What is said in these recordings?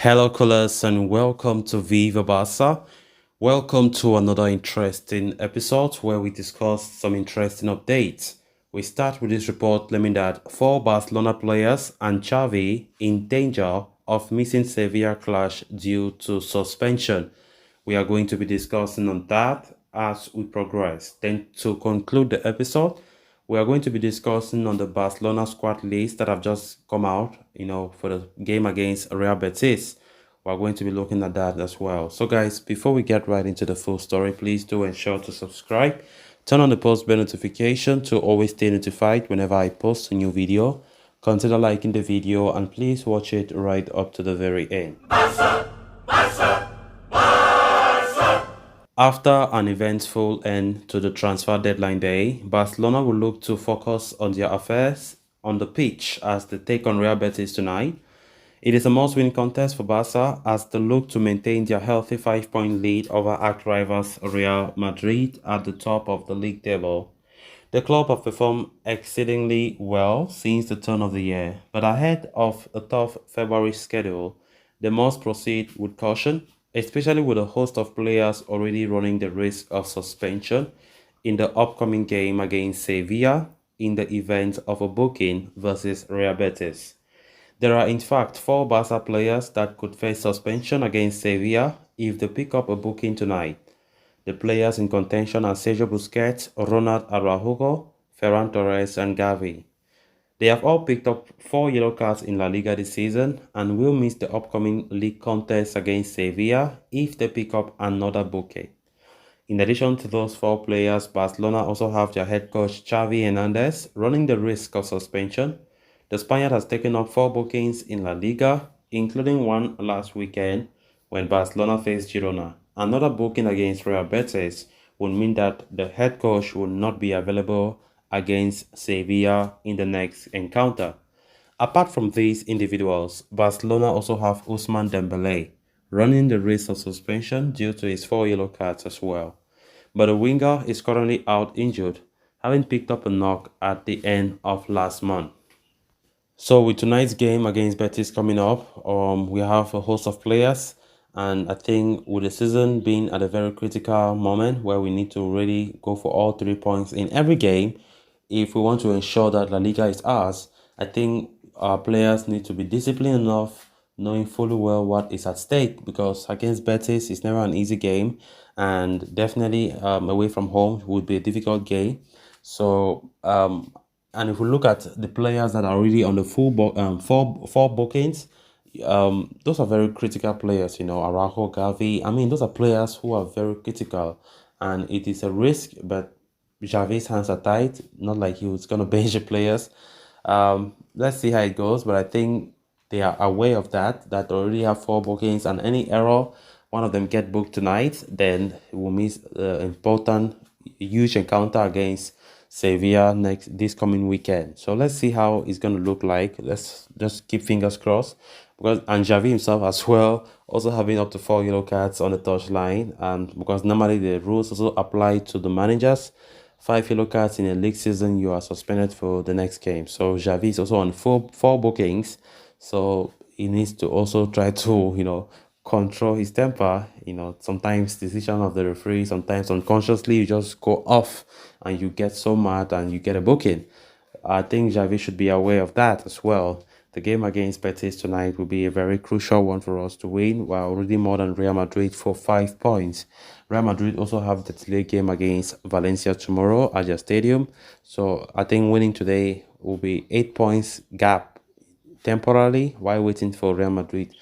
Hello, callers, and welcome to Viva Barca. Welcome to another interesting episode where we discuss some interesting updates. We start with this report claiming that four Barcelona players and Xavi in danger of missing Sevilla clash due to suspension. We are going to be discussing on that as we progress. Then, to conclude the episode, we are going to be discussing on the Barcelona squad list that have just come out, for the game against Real Betis. We're going to be looking at that as well. So guys, before we get right into the full story, please do ensure to subscribe. Turn on the post bell notification to always stay notified whenever I post a new video. Consider liking the video and please watch it right up to the very end. After an eventful end to the transfer deadline day, Barcelona will look to focus on their affairs on the pitch as they take on Real Betis tonight. It is a must-win contest for Barca as they look to maintain their healthy 5-point lead over arch rivals Real Madrid at the top of the league table. The club have performed exceedingly well since the turn of the year, but ahead of a tough February schedule, they must proceed with caution, especially with a host of players already running the risk of suspension in the upcoming game against Sevilla in the event of a booking versus Real Betis. There are in fact four Barca players that could face suspension against Sevilla if they pick up a booking tonight. The players in contention are Sergio Busquets, Ronald Araujo, Ferran Torres, and Xavi. They have all picked up 4 yellow cards in La Liga this season and will miss the upcoming league contest against Sevilla if they pick up another bouquet. In addition to those four players, Barcelona also have their head coach Xavi Hernandez running the risk of suspension. The Spaniard has taken up 4 bookings in La Liga, including one last weekend when Barcelona faced Girona. Another booking against Real Betis would mean that the head coach will not be available against Sevilla in the next encounter. Apart from these individuals, Barcelona also have Ousmane Dembele running the risk of suspension due to his 4 yellow cards as well. But the winger is currently out injured, having picked up a knock at the end of last month. So with tonight's game against Betis coming up, we have a host of players, and I think with the season being at a very critical moment where we need to really go for all 3 points in every game, if we want to ensure that La Liga is ours, I think our players need to be disciplined enough, knowing fully well what is at stake, because against Betis it's never an easy game, and definitely away from home would be a difficult game. So and if we look at the players that are really on the four bookings, those are very critical players. Araujo, Gavi. I mean, those are players who are very critical, and it is a risk. But Xavi's hands are tied. Not like he was gonna bench the players. Let's see how it goes. But I think they are aware of that. That already have 4 bookings, and any error, one of them get booked tonight, then we will miss important, huge encounter against Sevilla this coming weekend. So let's see how it's going to look like. Let's just keep fingers crossed, because and Xavi himself as well also having up to 4 yellow cards on the touchline, and because normally the rules also apply to the managers. 5 yellow cards in a league season, you are suspended for the next game. So Xavi is also on four bookings, so he needs to also try to control his temper. Sometimes decision of the referee, sometimes unconsciously you just go off and you get so mad and you get a booking. I think Xavi should be aware of that as well. The game against Betis tonight will be a very crucial one for us to win. We're already more than Real Madrid for 5 points. Real Madrid also have the delayed game against Valencia tomorrow at their stadium. So I think winning today will be 8 points gap temporarily while waiting for Real Madrid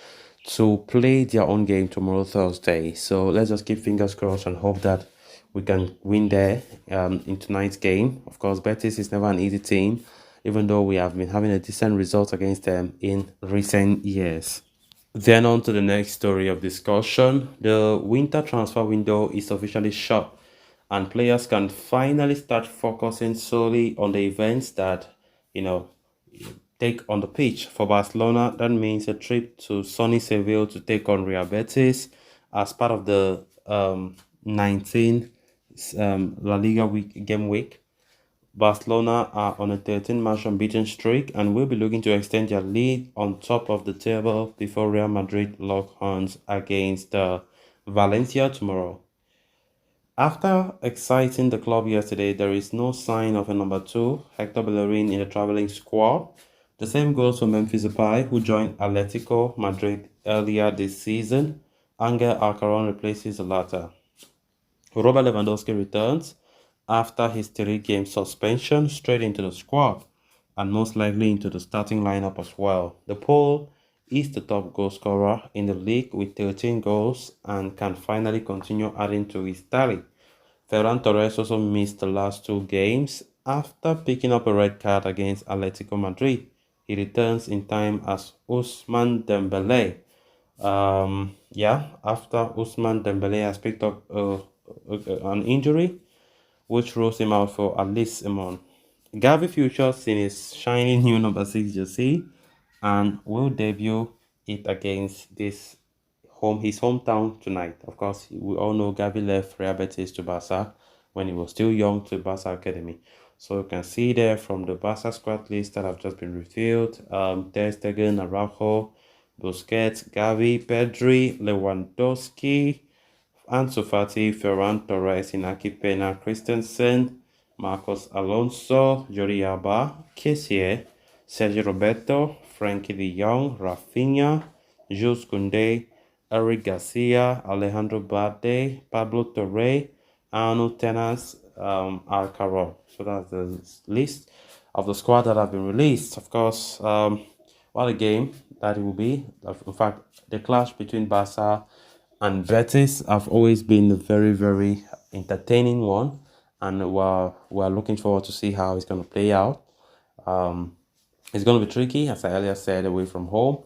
to play their own game tomorrow, Thursday. So let's just keep fingers crossed and hope that we can win there in tonight's game. Of course, Betis is never an easy team, even though we have been having a decent result against them in recent years. Then on to the next story of discussion. The winter transfer window is officially shut, and players can finally start focusing solely on the events that, take on the pitch. For Barcelona, that means a trip to sunny Seville to take on Real Betis as part of the 19 La Liga game week. Barcelona are on a 13-match unbeaten streak and will be looking to extend their lead on top of the table before Real Madrid lock horns against Valencia tomorrow. After exciting the club yesterday, there is no sign of a number 2, Hector Bellerin, in the traveling squad. The same goes for Memphis Depay, who joined Atletico Madrid earlier this season. Angel Alcaron replaces the latter. Robert Lewandowski returns after his 3-game suspension straight into the squad and most likely into the starting lineup as well. The Pole is the top goal scorer in the league with 13 goals and can finally continue adding to his tally. Ferran Torres also missed the last 2 games after picking up a red card against Atletico Madrid. He returns in time as Ousmane Dembele. After Ousmane Dembele has picked up an injury, which rules him out for at least a month. Xavi features in his shiny new number 6 jersey and will debut it against his hometown tonight. Of course, we all know Xavi left Real Betis to Barca when he was still young to Barca Academy. So you can see there from the Barca squad list that have just been revealed, Ter Stegen, Araujo, Busquets, Xavi, Pedri, Lewandowski, Ansu Fati, Ferran Torres, Inaki Pena, Christensen, Marcos Alonso, Jordi Alba, Kessié, Sergio Roberto, Frankie de Jong, Rafinha, Jules Koundé, Eric Garcia, Alejandro Balde, Pablo Torre, Arno Tenas, Alcaro. So that's the list of the squad that have been released. Of course, what a game that it will be. In fact, the clash between Barca and Betis have always been a very, very entertaining one, and we're looking forward to see how it's going to play out. It's going to be tricky, as I earlier said, away from home.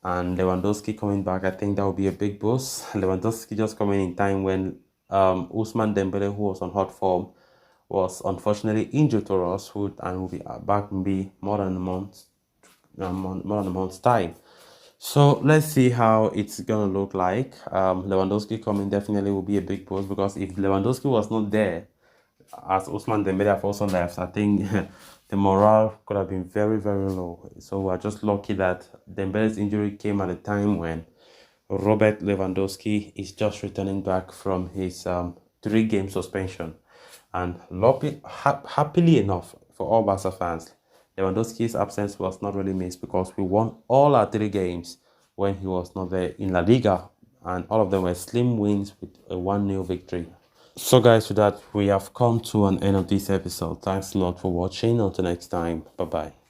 And Lewandowski coming back, I think that will be a big boost. Lewandowski just coming in time when Ousmane Dembele, who was on hot form, was unfortunately injured to us, and will be back maybe more than a month's time. So let's see how it's gonna look like. Lewandowski coming definitely will be a big boost, because if Lewandowski was not there, as Ousmane Dembele have also left, I think the morale could have been very, very low. So we're just lucky that Dembele's injury came at a time when Robert Lewandowski is just returning back from his 3-game suspension. And happily enough for all Barca fans, Lewandowski's absence was not really missed, because we won all our 3 games when he was not there in La Liga, and all of them were slim wins with a 1-0 victory. So guys, with that, we have come to an end of this episode. Thanks a lot for watching. Until next time, bye bye.